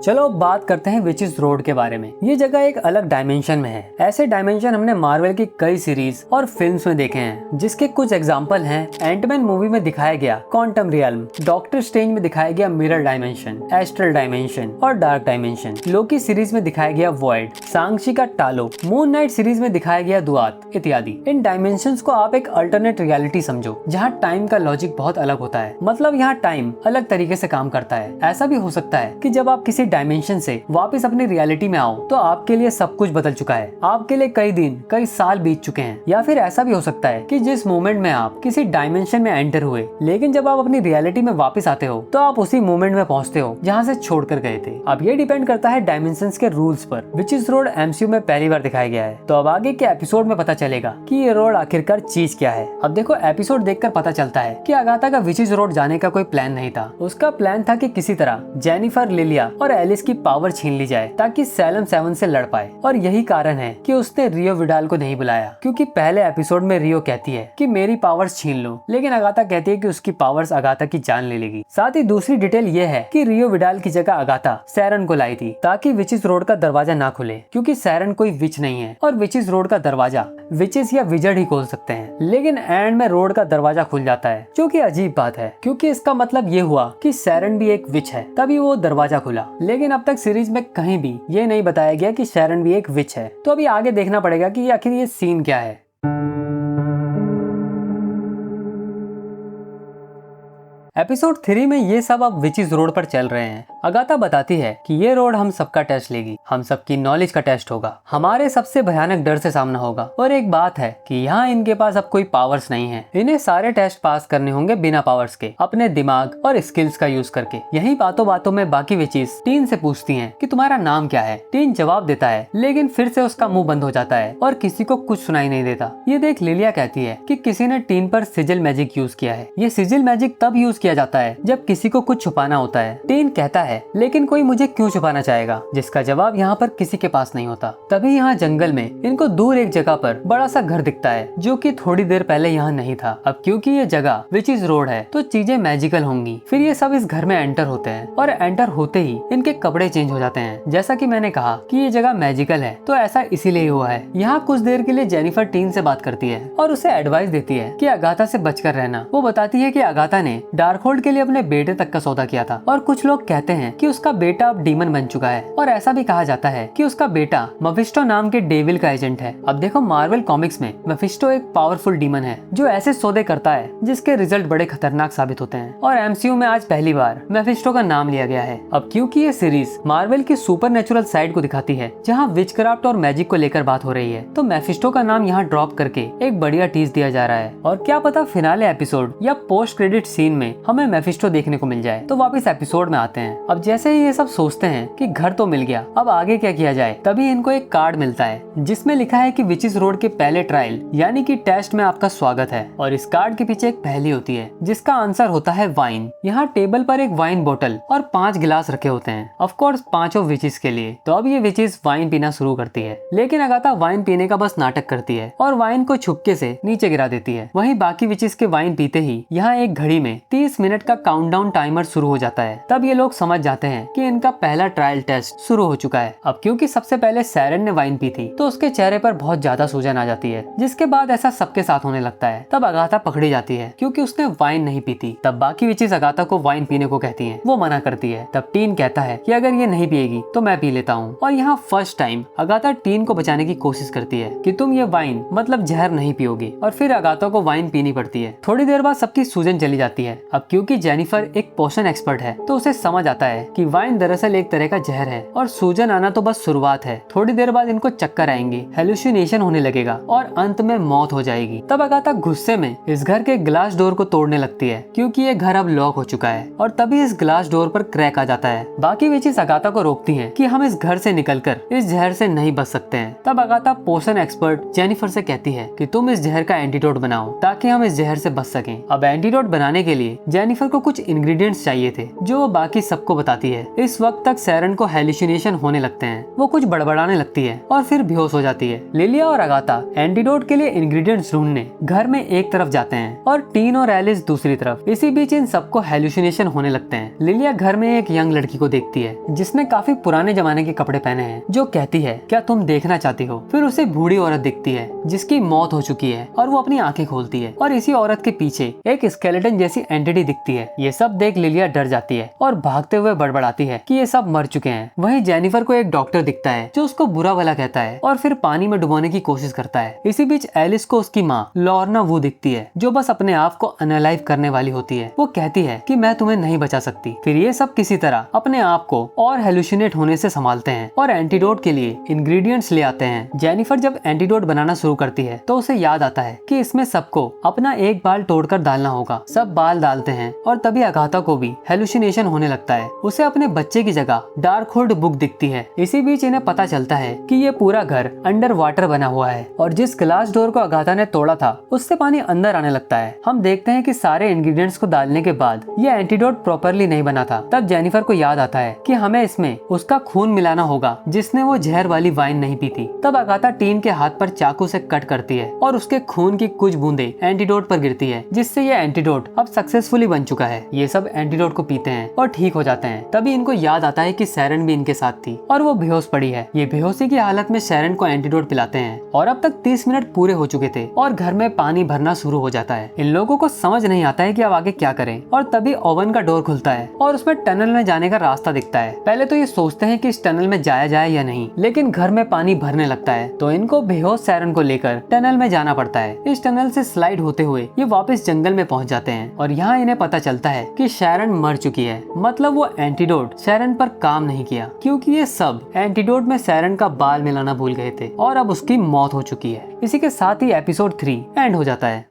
चलो अब बात करते हैं विचेस रोड के बारे में। ये जगह एक अलग डायमेंशन में है। ऐसे डायमेंशन हमने मार्वल की कई सीरीज और फिल्म्स में देखे हैं, जिसके कुछ एग्जांपल हैं एंटमैन मूवी में दिखाया गया क्वांटम रियल्म, डॉक्टर स्ट्रेंज में दिखाया गया मिरर डायमेंशन, एस्ट्रल डायमेंशन और डार्क डायमेंशन, लोकी सीरीज में दिखाया गया वॉइड, सांग-ची का टालो, मून नाइट सीरीज में दिखाया गया दुआत इत्यादि। इन डायमेंशंस को आप एक अल्टरनेट रियलिटी समझो, जहाँ टाइम का लॉजिक बहुत अलग होता है। मतलब यहाँ टाइम अलग तरीके से काम करता है। ऐसा भी हो सकता है कि जब आप किसी डायमेंशन से वापस अपनी रियलिटी में आओ तो आपके लिए सब कुछ बदल चुका है, आपके लिए कई दिन कई साल बीत चुके हैं। या फिर ऐसा भी हो सकता है कि जिस मोमेंट में आप किसी डायमेंशन में एंटर हुए, लेकिन जब आप अपनी रियलिटी में वापस आते हो तो आप उसी मोमेंट में पहुंचते हो जहां से छोड़कर गए थे। अब ये डिपेंड करता है डायमेंशंस के रूल्स पर। विचेस रोड एमसीयू में पहली बार दिखाया गया है, तो अब आगे के एपिसोड में पता चलेगा कि ये रोड आखिरकार चीज क्या है। अब देखो एपिसोड देखकर पता चलता है कि अगाथा का विचेस रोड जाने का कोई प्लान नहीं था। उसका प्लान था कि किसी तरह जेनिफर, लिलिया और एलिस की पावर छीन ली जाए ताकि सैलम 7 से लड़ पाए। और यही कारण है कि उसने रियो विडाल को नहीं बुलाया, क्योंकि पहले एपिसोड में रियो कहती है कि मेरी पावर्स छीन लो, लेकिन अगाथा कहती है कि उसकी पावर्स अगाथा की जान ले लेगी। साथ ही दूसरी डिटेल ये है कि रियो विडाल की जगह अगाथा सैरन को लाई थी ताकि विचिस रोड का दरवाजा ना खुले, क्योंकि सैरन कोई विच नहीं है और विचिस रोड का दरवाजा विचिस या विजर्ड ही खोल सकते हैं। लेकिन एंड में रोड का दरवाजा खुल जाता है, जो कि अजीब बात है, क्योंकि इसका मतलब ये हुआ कि सैरन भी एक विच है, तभी वो दरवाजा खुला। लेकिन अब तक सीरीज में कहीं भी ये नहीं बताया गया कि सैरन भी एक विच है, तो अभी आगे देखना पड़ेगा कि आखिर ये सीन क्या है। एपिसोड 3 में ये सब अब विचिस रोड पर चल रहे हैं। अगाथा बताती है कि ये रोड हम सबका टेस्ट लेगी, हम सबकी नॉलेज का टेस्ट होगा, हमारे सबसे भयानक डर से सामना होगा। और एक बात है कि यहाँ इनके पास अब कोई पावर्स नहीं है, इन्हें सारे टेस्ट पास करने होंगे बिना पावर्स के, अपने दिमाग और स्किल्स का यूज करके। यही बातों बातों में बाकी विचिस टीन से पूछती हैं कि तुम्हारा नाम क्या है। टीन जवाब देता है, लेकिन फिर से उसका मुंह बंद हो जाता है और किसी को कुछ सुनाई नहीं देता। ये देख लिलिया कहती है कि किसी ने टीन पर सिजिल मैजिक यूज किया है। ये सिजिल मैजिक तब यूज किया जाता है जब किसी को कुछ छुपाना होता है। टीन कहता है, लेकिन कोई मुझे क्यों छुपाना चाहेगा, जिसका जवाब यहाँ पर किसी के पास नहीं होता। तभी यहाँ जंगल में इनको दूर एक जगह पर बड़ा सा घर दिखता है, जो कि थोड़ी देर पहले यहाँ नहीं था। अब क्योंकि ये जगह विचिस रोड है तो चीजें मैजिकल होंगी। फिर ये सब इस घर में एंटर होते हैं और एंटर होते ही इनके कपड़े चेंज हो जाते हैं। जैसा कि मैंने कहा कि ये जगह मैजिकल है, तो ऐसा इसीलिए हुआ है। यहाँ कुछ देर के लिए जेनिफर टीन से बात करती है और उसे एडवाइस देती है कि अगाथा से बचकर रहना। वो बताती है कि अगाथा ने डार्कहोल्ड के लिए अपने बेटे तक का सौदा किया था, और कुछ लोग कहते हैं कि उसका बेटा अब डीमन बन चुका है। और ऐसा भी कहा जाता है कि उसका बेटा मेफिस्टो नाम के डेविल का एजेंट है। अब देखो, मार्वल कॉमिक्स में मेफिस्टो एक पावरफुल डीमन है जो ऐसे सौदे करता है जिसके रिजल्ट बड़े खतरनाक साबित होते हैं। और एमसीयू में आज पहली बार मेफिस्टो का नाम लिया गया है। अब क्योंकि ये सीरीज मार्वल की सुपरनेचुरल साइड को दिखाती है, जहाँ विचक्राफ्ट और मैजिक को लेकर बात हो रही है, तो मेफिस्टो का नाम यहाँ ड्रॉप करके एक बढ़िया टीज दिया जा रहा है। और क्या पता फिनाले एपिसोड या पोस्ट क्रेडिट सीन में हमें मेफिस्टो देखने को मिल जाए। तो वापस एपिसोड में आते हैं। अब जैसे ही ये सब सोचते हैं कि घर तो मिल गया, अब आगे क्या किया जाए, तभी इनको एक कार्ड मिलता है जिसमें लिखा है कि विचिस रोड के पहले ट्रायल यानी कि टेस्ट में आपका स्वागत है। और इस कार्ड के पीछे एक पहेली होती है जिसका आंसर होता है वाइन। यहाँ टेबल पर एक वाइन बोतल और 5 गिलास रखे होते हैं, ऑफ कोर्स पांचों विचिस के लिए। तो अब ये विचिस वाइन पीना शुरू करती है, लेकिन अगाथा वाइन पीने का बस नाटक करती है और वाइन को छुपके से नीचे गिरा देती है। वहीं बाकी विचिस के वाइन पीते ही यहाँ एक घड़ी में 30 मिनट का काउंटडाउन टाइमर शुरू हो जाता है। तब ये लोग समझ जाते हैं कि इनका पहला ट्रायल टेस्ट शुरू हो चुका है। अब क्योंकि सबसे पहले सैरन ने वाइन पी थी, तो उसके चेहरे पर बहुत ज्यादा सूजन आ जाती है, जिसके बाद ऐसा सबके साथ होने लगता है। तब अगाथा पकड़ी जाती है क्योंकि उसने वाइन नहीं पी थी। तब बाकी विचिस अगाथा को वाइन पीने को कहती हैं, वो मना करती है। तब टीन कहता है कि अगर ये नहीं पिएगी तो मैं पी लेता हूँ। और यहाँ फर्स्ट टाइम अगाथा टीन को बचाने की कोशिश करती है कि तुम ये वाइन मतलब जहर नहीं पियोगी, और फिर अगाथा को वाइन पीनी पड़ती है। थोड़ी देर बाद सबकी सूजन चली जाती है। अब क्योंकि जेनिफर एक पोशन एक्सपर्ट है, तो उसे समझ आता है कि वाइन दरअसल एक तरह का जहर है और सूजन आना तो बस शुरुआत है। थोड़ी देर बाद इनको चक्कर आएंगे, हेलुसिनेशन होने लगेगा और अंत में मौत हो जाएगी। तब अगाथा गुस्से में इस घर के ग्लास डोर को तोड़ने लगती है, क्योंकि ये घर अब लॉक हो चुका है। और तभी इस ग्लास डोर पर क्रैक आ जाता है। बाकी विचिस अगाथा को रोकती हैं कि हम इस घर से निकलकर इस जहर से नहीं बच सकते हैं। तब अगाथा पोशन एक्सपर्ट जेनिफर से कहती है कि तुम इस जहर का एंटीडोट बनाओ ताकि हम इस जहर से बच सकें। अब एंटीडोट बनाने के लिए जेनिफर को कुछ इंग्रेडिएंट्स चाहिए थे, जो वो बाकी सबको बताती है। इस वक्त तक सैरन को हेलुसिनेशन होने लगते हैं, वो कुछ बड़बड़ाने लगती है और फिर बेहोश हो जाती है। लिलिया और अगाथा एंटीडोट के लिए इंग्रेडिएंट्स ढूंढने घर में एक तरफ जाते हैं और टीन और एलिस दूसरी तरफ। इसी बीच इन सबको हेलुसिनेशन होने लगते हैं। लिलिया घर में एक यंग लड़की को देखती है जिसने काफी पुराने जमाने के कपड़े पहने हैं, जो कहती है क्या तुम देखना चाहती हो। फिर उसे बूढ़ी औरत दिखती है जिसकी मौत हो चुकी है और वो अपनी आंखें खोलती है और इसी औरत के पीछे एक स्केलेटन जैसी एंटिटी दिखती है। ये सब देख लिलिया डर जाती है और भागते हुए बड़बड़ाती है कि ये सब मर चुके हैं। वहीं जेनिफर को एक डॉक्टर दिखता है जो उसको बुरा भला कहता है और फिर पानी में डुबोने की कोशिश करता है। इसी बीच एलिस को उसकी माँ लॉर्ना वू दिखती है जो बस अपने आप को अनलाइव करने वाली होती है। वो कहती है कि मैं तुम्हें नहीं बचा सकती। फिर ये सब किसी तरह अपने आप को और हेलुसिनेट होने से संभालते हैं और एंटीडोट के लिए इंग्रेडिएंट्स ले आते हैं। जेनिफर जब एंटीडोट बनाना शुरू करती है तो उसे याद आता है कि इसमें सबको अपना एक बाल तोड़कर डालना होगा। सब बाल डालते हैं और तभी अगाथा को भी हेलुसिनेशन होने लगता है उसे अपने बच्चे की जगह डार्क होल्ड बुक दिखती है। इसी बीच इन्हें पता चलता है कि ये पूरा घर अंडर वाटर बना हुआ है और जिस ग्लास डोर को अगाथा ने तोड़ा था उससे पानी अंदर आने लगता है। हम देखते हैं कि सारे इंग्रेडिएंट्स को डालने के बाद ये एंटीडोट प्रॉपरली नहीं बना था। तब जेनिफर को याद आता है कि हमें इसमें उसका खून मिलाना होगा जिसने वो जहर वाली वाइन नहीं पी थी। तब अगाथा टीन के हाथ पर चाकू से कट करती है और उसके खून की कुछ बूंदे एंटीडोट पर गिरती है, जिससे ये एंटीडोट अब सक्सेसफुली बन चुका है। ये सब एंटीडोट को पीते हैं और ठीक हो जाते हैं। तभी इनको याद आता है कि सैरन भी इनके साथ थी और वो बेहोश पड़ी है। ये बेहोशी की हालत में सैरन को एंटीडोट पिलाते हैं और अब तक 30 मिनट पूरे हो चुके थे और घर में पानी भरना शुरू हो जाता है। इन लोगों को समझ नहीं आता है कि अब आगे क्या करें और तभी ओवन का डोर खुलता है और उसमें टनल में जाने का रास्ता दिखता है। पहले तो ये सोचते हैं कि इस टनल में जाया जाए या नहीं, लेकिन घर में पानी भरने लगता है तो इनको बेहोश सैरन को लेकर टनल में जाना पड़ता है। इस टनल से स्लाइड होते हुए ये वापस जंगल में पहुंच जाते हैं और यहाँ इन्हें पता चलता है कि सैरन मर चुकी है। मतलब वो एंटीडोट सैरन पर काम नहीं किया क्योंकि ये सब एंटीडोट में सैरन का बाल मिलाना भूल गए थे और अब उसकी मौत हो चुकी है। इसी के साथ ही एपिसोड 3 एंड हो जाता है।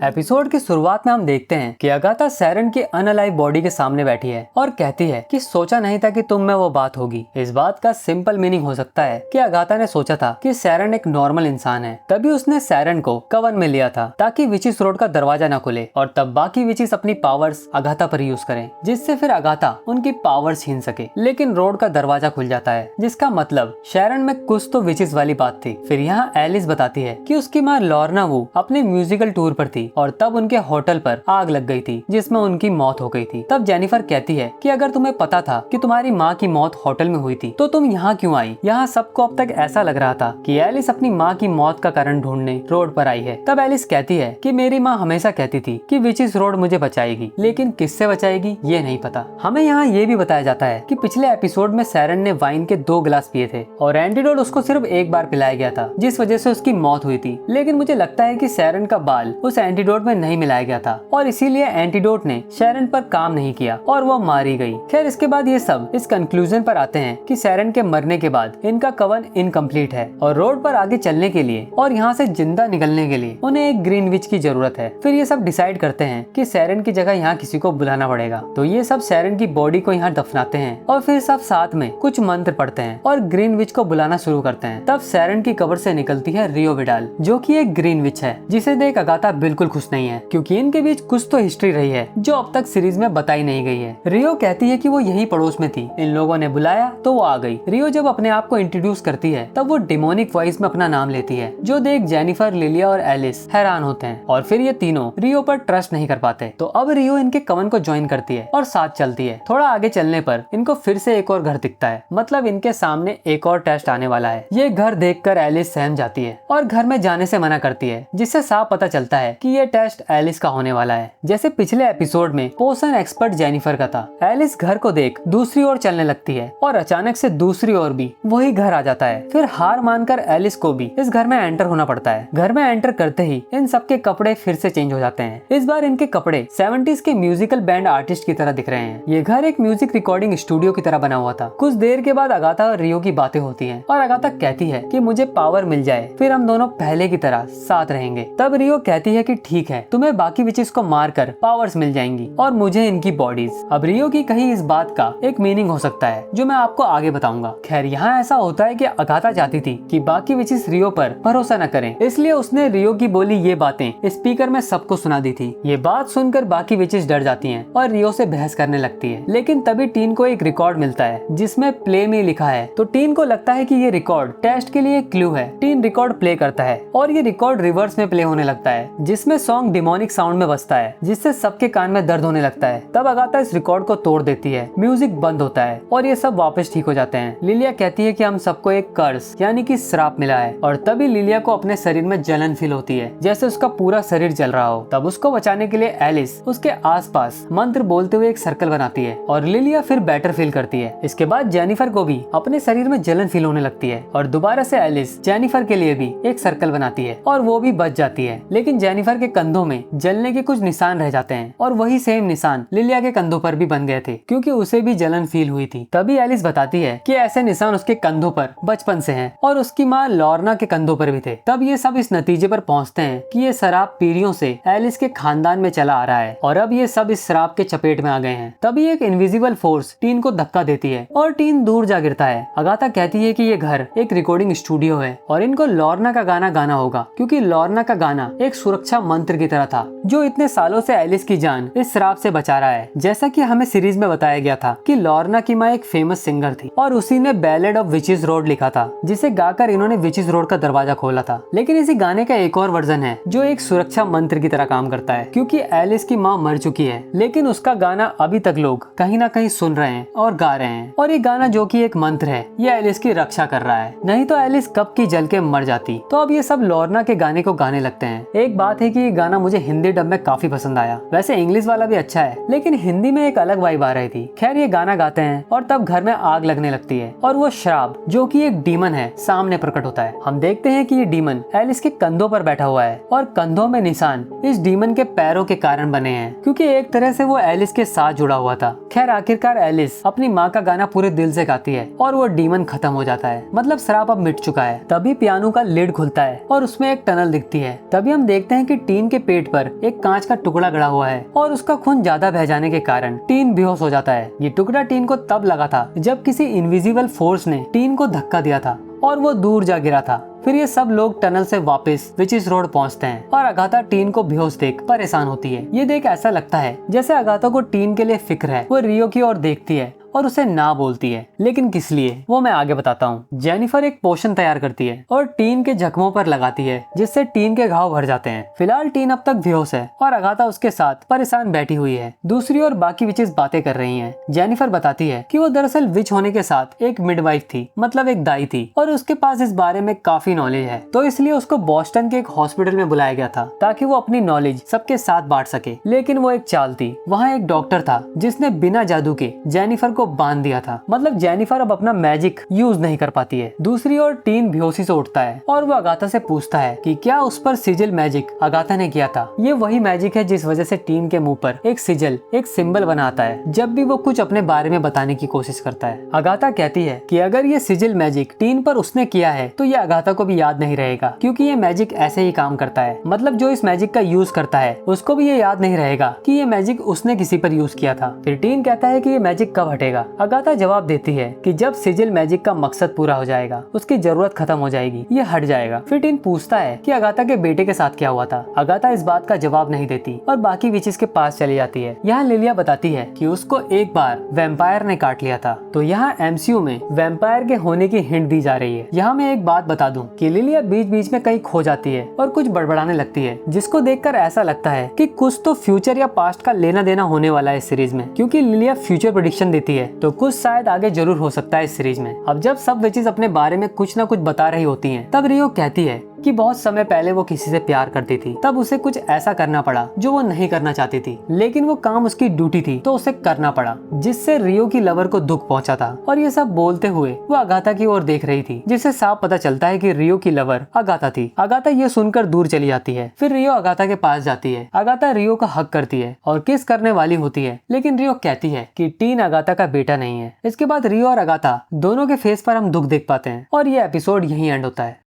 एपिसोड की शुरुआत में हम देखते हैं कि अगाथा सैरन की अनअलाइव बॉडी के सामने बैठी है और कहती है कि सोचा नहीं था कि तुम में वो बात होगी। इस बात का सिंपल मीनिंग हो सकता है कि अगाथा ने सोचा था कि सैरन एक नॉर्मल इंसान है, तभी उसने सैरन को कवन में लिया था ताकि विचिस रोड का दरवाजा न खुले और तब बाकी विचिस अपनी पावर्स अगाथा पर यूज करें, जिससे फिर अगाथा उनकी पावर्स छीन सके। लेकिन रोड का दरवाजा खुल जाता है, जिसका मतलब सैरन में कुछ तो विचिस वाली बात थी। फिर यहाँ एलिस बताती है कि उसकी माँ लॉर्ना वू अपने म्यूजिकल टूर पर थी और तब उनके होटल पर आग लग गई थी जिसमें उनकी मौत हो गई थी। तब जेनिफर कहती है कि अगर तुम्हें पता था कि तुम्हारी माँ की मौत होटल में हुई थी तो तुम यहाँ क्यों आई। यहाँ सबको अब तक ऐसा लग रहा था कि एलिस अपनी माँ की मौत का कारण ढूंढने रोड पर आई है। तब एलिस कहती है कि मेरी माँ हमेशा कहती थी कि विचिस रोड मुझे बचाएगी, लेकिन किससे बचाएगी ये नहीं पता। हमें यहाँ ये भी बताया जाता है कि पिछले एपिसोड में सैरन ने वाइन के 2 गिलास पिए थे और एंटीडोट उसको सिर्फ एक बार पिलाया गया था, जिस वजह से उसकी मौत हुई थी। लेकिन मुझे लगता है कि सैरन का बाल उस एंटीडोट में नहीं मिलाया गया था और इसीलिए एंटीडोट ने सैरन पर काम नहीं किया और वो मारी गई। खैर इसके बाद ये सब इस कंक्लूजन पर आते हैं कि सैरन के मरने के बाद इनका कवन इनकम्प्लीट है और रोड पर आगे चलने के लिए और यहाँ से जिंदा निकलने के लिए उन्हें एक ग्रीन विच की जरूरत है। फिर ये सब डिसाइड करते हैं कि सैरन की जगह यहाँ किसी को बुलाना पड़ेगा, तो ये सब सैरन की बॉडी को यहाँ दफनाते हैं और फिर सब साथ में कुछ मंत्र पढ़ते हैं और ग्रीन विच को बुलाना शुरू करते हैं। तब सैरन की कब्र से निकलती है रियो विडाल, जो कि एक ग्रीन विच है, जिसे देख अगाथा बिल्कुल खुश नहीं है क्योंकि इनके बीच कुछ तो हिस्ट्री रही है जो अब तक सीरीज में बताई नहीं गई है। रियो कहती है कि वो यही पड़ोस में थी, इन लोगों ने बुलाया तो वो आ गई। रियो जब अपने आप को इंट्रोड्यूस करती है तब वो डिमोनिक वॉइस में अपना नाम लेती है, जो देख जेनिफर, लिलिया और एलिस हैरान होते हैं और फिर ये तीनों रियो पर ट्रस्ट नहीं कर पाते। तो अब रियो इनके कवन को ज्वाइन करती है और साथ चलती है। थोड़ा आगे चलने पर इनको फिर से एक और घर दिखता है, मतलब इनके सामने एक और टेस्ट आने वाला है। ये घर देखकर एलिस सहम जाती है और घर में जाने से मना करती है, जिससे साफ पता चलता है कि ये टेस्ट एलिस का होने वाला है। जैसे पिछले एपिसोड में पोशन एक्सपर्ट जेनिफर का था। एलिस घर को देख दूसरी ओर चलने लगती है और अचानक से दूसरी ओर भी वही घर आ जाता है। फिर हार मानकर एलिस को भी इस घर में एंटर होना पड़ता है। घर में एंटर करते ही इन सबके कपड़े फिर से चेंज हो जाते हैं। इस बार इनके कपड़े 70s के म्यूजिकल बैंड आर्टिस्ट की तरह दिख रहे हैं। ये घर एक म्यूजिक रिकॉर्डिंग स्टूडियो की तरह बना हुआ था। कुछ देर के बाद अगाथा और रियो की बातें होती हैं और अगाथा कहती है कि मुझे पावर मिल जाए फिर हम दोनों पहले की तरह साथ रहेंगे। तब रियो कहती है कि ठीक है, तुम्हें बाकी विचेस को मारकर पावर्स मिल जाएंगी और मुझे इनकी बॉडीज। अब रियो की कही इस बात का एक मीनिंग हो सकता है जो मैं आपको आगे बताऊंगा। खैर यहाँ ऐसा होता है कि अगाथा चाहती थी कि बाकी विचेस रियो पर भरोसा न करें, इसलिए उसने रियो की बोली ये बातें स्पीकर में सबको सुना दी थी। ये बात सुनकर बाकी विचेस डर जाती हैं और रियो से बहस करने लगती है। लेकिन तभी टीन को एक रिकॉर्ड मिलता है जिसमें प्ले में लिखा है, तो टीन को लगता है कि ये रिकॉर्ड टेस्ट के लिए एक क्लू है। टीन रिकॉर्ड प्ले करता है और ये रिकॉर्ड रिवर्स में प्ले होने लगता है, जिसमें सॉन्ग डिमोनिक साउंड में बजता है, जिससे सबके कान में दर्द होने लगता है। तब अगाथा इस रिकॉर्ड को तोड़ देती है, म्यूजिक बंद होता है और ये सब वापस ठीक हो जाते हैं। लिलिया कहती है कि हम सबको एक कर्स यानी कि श्राप मिला है और तभी लिलिया को अपने शरीर में जलन फील होती है, जैसे उसका पूरा शरीर जल रहा हो। तब उसको बचाने के लिए एलिस उसके आसपास मंत्र बोलते हुए एक सर्कल बनाती है और लिलिया फिर बेटर फील करती है। इसके बाद जेनिफर को भी अपने शरीर में जलन फील होने लगती है और दोबारा से एलिस जेनिफर के लिए भी एक सर्कल बनाती है और वो भी बच जाती है। लेकिन जेनिफर के कंधों में जलने के कुछ निशान रह जाते हैं और वही सेम निशान लिलिया के कंधों पर भी बन गए थे क्योंकि उसे भी जलन फील हुई थी। तभी एलिस बताती है कि ऐसे निशान उसके कंधों पर बचपन से हैं और उसकी माँ लॉर्ना के कंधों पर भी थे। तब ये सब इस नतीजे पर पहुंचते हैं कि ये शराब पीढ़ियों से एलिस के खानदान में चला आ रहा है और अब ये सब इस शराब के चपेट में आ गए हैं। तभी एक इनविजिबल फोर्स टीन को धक्का देती है और टीन दूर जा गिरता है। अगाथा कहती है कि ये घर एक रिकॉर्डिंग स्टूडियो है और इनको लॉर्ना का गाना गाना होगा क्योंकि लॉर्ना का गाना एक सुरक्षा मंत्र की तरह था जो इतने सालों से एलिस की जान इस शराब से बचा रहा है। जैसा कि हमें सीरीज में बताया गया था कि लॉर्ना की माँ एक फेमस सिंगर थी और उसी ने बैलेड ऑफ विचेस रोड लिखा था जिसे गाकर इन्होंने विचेस रोड का दरवाजा खोला था। लेकिन इसी गाने का एक और वर्जन है जो एक सुरक्षा मंत्र की तरह काम करता है क्योंकि एलिस की माँ मर चुकी है लेकिन उसका गाना अभी तक लोग कहीं ना कहीं सुन रहे हैं और गा रहे हैं और ये गाना जो कि एक मंत्र है ये एलिस की रक्षा कर रहा है, नहीं तो एलिस कब की जल के मर जाती। तो अब ये सब लॉर्ना के गाने को गाने लगते हैं। एक बात है कि ये गाना मुझे हिंदी डब में काफी पसंद आया, वैसे इंग्लिश वाला भी अच्छा है लेकिन हिंदी में एक अलग वाइब आ रही थी। खैर ये गाना गाते हैं और तब घर में आग लगने लगती है और वो शराब जो कि एक डीमन है सामने प्रकट होता है। हम देखते हैं कि ये डीमन एलिस के कंधों पर बैठा हुआ है और कंधों में निशान इस डीमन के पैरों के कारण बने हैं क्योंकि एक तरह से वो एलिस के साथ जुड़ा हुआ था। खैर आखिरकार एलिस अपनी माँ का गाना पूरे दिल से गाती है और वो डीमन खत्म हो जाता है, मतलब शराब अब मिट चुका है। तभी पियानो का लिड खुलता है और उसमें एक टनल दिखती है। तभी हम देखते हैं कि टीन के पेट पर एक कांच का टुकड़ा गड़ा हुआ है और उसका खून ज्यादा बह जाने के कारण टीन बेहोश हो जाता है। ये टुकड़ा टीन को तब लगा था जब किसी इनविजिबल फोर्स ने टीन को धक्का दिया था और वो दूर जा गिरा था। फिर ये सब लोग टनल से वापस विचेस रोड पहुंचते हैं और अगाथा टीन को बेहोश देख परेशान होती है। ये देख ऐसा लगता है जैसे अगाथा को टीन के लिए फिक्र है। वो रियो की ओर देखती है और उसे ना बोलती है, लेकिन किस लिए वो मैं आगे बताता हूँ। जेनिफर एक पोशन तैयार करती है और टीन के जख्मों पर लगाती है जिससे टीन के घाव भर जाते हैं। फिलहाल टीन अब तक बेहोश है और अगाथा उसके साथ परेशान बैठी हुई है। दूसरी ओर बाकी विचेस बातें कर रही हैं। जेनिफर बताती है कि वो दरअसल विच होने के साथ एक मिडवाइफ थी, मतलब एक दाई थी और उसके पास इस बारे में काफी नॉलेज है, तो इसलिए उसको बॉस्टन के एक हॉस्पिटल में बुलाया गया था ताकि वो अपनी नॉलेज सबके साथ बांट सके। लेकिन वो एक चाल थी। वहाँ एक डॉक्टर था जिसने बिना जादू के जेनिफर को बांध दिया था, मतलब जेनिफर अब अपना मैजिक यूज नहीं कर पाती है। दूसरी ओर टीन बेहोशी से उठता है और वो अगाथा से पूछता है कि क्या उस पर सिजिल मैजिक अगाथा ने किया था। ये वही मैजिक है जिस वजह से टीन के मुंह पर एक सिजिल, एक सिंबल बनाता है जब भी वो कुछ अपने बारे में बताने की कोशिश करता है। अगाथा कहती है कि अगर ये सिजिल मैजिक टीन पर उसने किया है तो ये अगाथा को भी याद नहीं रहेगा क्योंकि ये मैजिक ऐसे ही काम करता है, मतलब जो इस मैजिक का यूज करता है उसको भी ये याद नहीं रहेगा कि ये मैजिक उसने किसी पर यूज किया था। फिर टीन कहता है कि ये मैजिक कब हटेगा। अगाथा जवाब देती है कि जब सिजिल मैजिक का मकसद पूरा हो जाएगा, उसकी जरूरत खत्म हो जाएगी, ये हट जाएगा। फिर टीन पूछता है कि अगाथा के बेटे के साथ क्या हुआ था। अगाथा इस बात का जवाब नहीं देती और बाकी विचेस के पास चली जाती है। यहाँ लिलिया बताती है कि उसको एक बार वैम्पायर ने काट लिया था। तो यहाँ एमसीयू में वैम्पायर के होने की हिंट दी जा रही है। यहाँ मैं एक बात बता दूं कि लिलिया बीच बीच में कहीं खो जाती है और कुछ बड़बड़ाने लगती है, जिसको देखकर ऐसा लगता है कि कुछ तो फ्यूचर या पास्ट का लेना देना होने वाला है इस सीरीज में, क्योंकि लिलिया फ्यूचर प्रेडिक्शन देती है तो कुछ शायद आगे जरूर हो सकता है इस सीरीज में। अब जब सब विचेस अपने बारे में कुछ ना कुछ बता रही होती हैं, तब रियो कहती है कि बहुत समय पहले वो किसी से प्यार करती थी, तब उसे कुछ ऐसा करना पड़ा जो वो नहीं करना चाहती थी, लेकिन वो काम उसकी ड्यूटी थी तो उसे करना पड़ा, जिससे रियो की लवर को दुख पहुंचा था। और ये सब बोलते हुए वो अगाथा की ओर देख रही थी, जिससे साफ पता चलता है कि रियो की लवर अगाथा थी। अगाथा ये सुनकर दूर चली जाती है। फिर रियो अगाथा के पास जाती है। अगाथा रियो का हक करती है और किस करने वाली होती है, लेकिन रियो कहती है कि टीन अगाथा का बेटा नहीं है। इसके बाद रियो और अगाथा दोनों के फेस पर हम दुख देख पाते हैं और ये एपिसोड यहीं एंड होता है।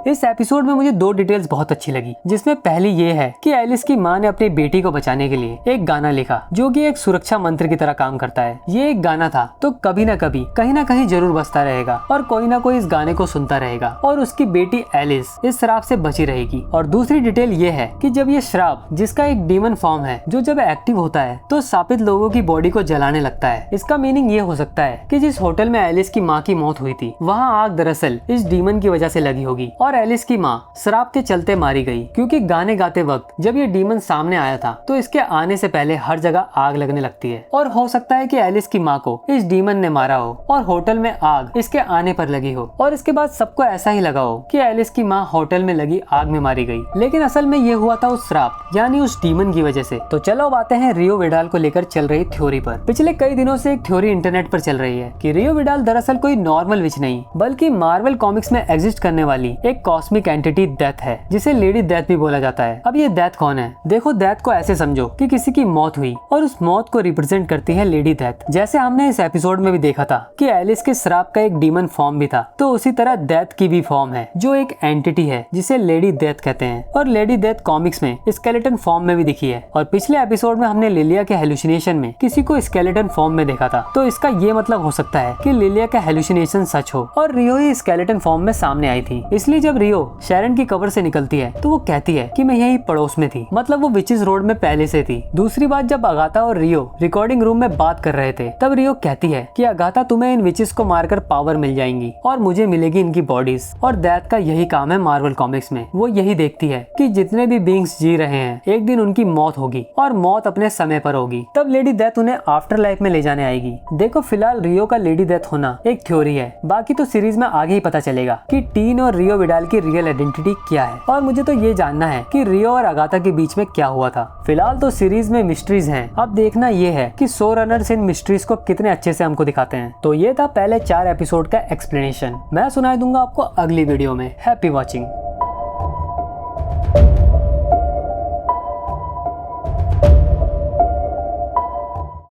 इस एपिसोड में मुझे दो डिटेल्स बहुत अच्छी लगी, जिसमें पहली ये है कि एलिस की माँ ने अपनी बेटी को बचाने के लिए एक गाना लिखा जो कि एक सुरक्षा मंत्र की तरह काम करता है। ये एक गाना था तो कभी ना कभी कहीं ना कहीं जरूर बजता रहेगा और कोई ना कोई इस गाने को सुनता रहेगा और उसकी बेटी एलिस इस शराब से बची रहेगी। और दूसरी डिटेल ये है कि जब ये शराब, जिसका एक डीमन फॉर्म है, जो जब एक्टिव होता है तो शापित लोगों की बॉडी को जलाने लगता है। इसका मीनिंग ये हो सकता है कि जिस होटल में एलिस की माँ की मौत हुई थी, वहाँ आग दरअसल इस डीमन की वजह से लगी होगी और एलिस की माँ शराब के चलते मारी गई, क्योंकि गाने गाते वक्त जब ये डीमन सामने आया था तो इसके आने से पहले हर जगह आग लगने लगती है। और हो सकता है कि एलिस की माँ को इस डीमन ने मारा हो और होटल में आग इसके आने पर लगी हो और इसके बाद सबको ऐसा ही लगा हो कि एलिस की माँ होटल में लगी आग में मारी गई, लेकिन असल में ये हुआ था उस शराब यानी उस डीमन की वजह से। तो चलो अब आते हैं रियो विडाल को लेकर चल रही थ्योरी पर। पिछले कई दिनों से एक थ्योरी इंटरनेट पर चल रही है कि रियो विडाल दरअसल कोई नॉर्मल विच नहीं, बल्कि मार्वल कॉमिक्स में एग्जिस्ट करने वाली एक एक कॉस्मिक एंटिटी डेथ है जिसे लेडी डेथ भी बोला जाता है। अब ये डेथ कौन है? देखो, डेथ को ऐसे समझो कि किसी की मौत हुई और उस मौत को रिप्रेजेंट करती है लेडी डेथ। जैसे हमने इस एपिसोड में भी देखा था कि एलिस के श्राप का एक डीमन फॉर्म भी था, तो उसी तरह डेथ की भी फॉर्म है जो एक एंटिटी है जिसे लेडी डेथ कहते हैं। और लेडी डेथ कॉमिक्स में स्केलेटन फॉर्म में भी दिखी है और पिछले एपिसोड में हमने लिलिया के हेलुसिनेशन में किसी को स्केलेटन फॉर्म में देखा था। तो इसका ये मतलब हो सकता है कि लिलिया का हेलुसिनेशन सच हो और रियो ही स्केलेटन फॉर्म में सामने आई थी। इसलिए जब रियो शैरन की कब्र से निकलती है तो वो कहती है कि मैं यही पड़ोस में थी, मतलब वो विचेस रोड में पहले से थी। दूसरी बात, जब अगाथा और रियो रिकॉर्डिंग रूम में बात कर रहे थे तब रियो कहती है कि अगाथा, तुम्हें इन विचेस को मारकर पावर मिल जाएंगी और मुझे मिलेगी इनकी बॉडीज। और डेथ का यही काम है मार्वल कॉमिक्स में। वो यही देखती है कि जितने भी बीइंग्स जी रहे हैं एक दिन उनकी मौत होगी और मौत अपने समय पर होगी, तब लेडी डेथ उन्हें आफ्टर लाइफ में ले जाने आएगी। देखो, फिलहाल रियो का लेडी डेथ होना एक थ्योरी है, बाकी तो सीरीज में आगे ही पता चलेगा कि टीन और रियो विडाल की रियल आइडेंटिटी क्या है। और मुझे तो ये जानना है कि रियो और अगाथा के बीच में क्या हुआ था। फिलहाल तो सीरीज में मिस्ट्रीज हैं, अब देखना ये है कि शो रनर्स इन मिस्ट्रीज को कितने अच्छे से हमको दिखाते हैं। तो ये था पहले 4 एपिसोड का एक्सप्लेनेशन। मैं सुनाई दूंगा आपको अगली वीडियो में। Happy watching.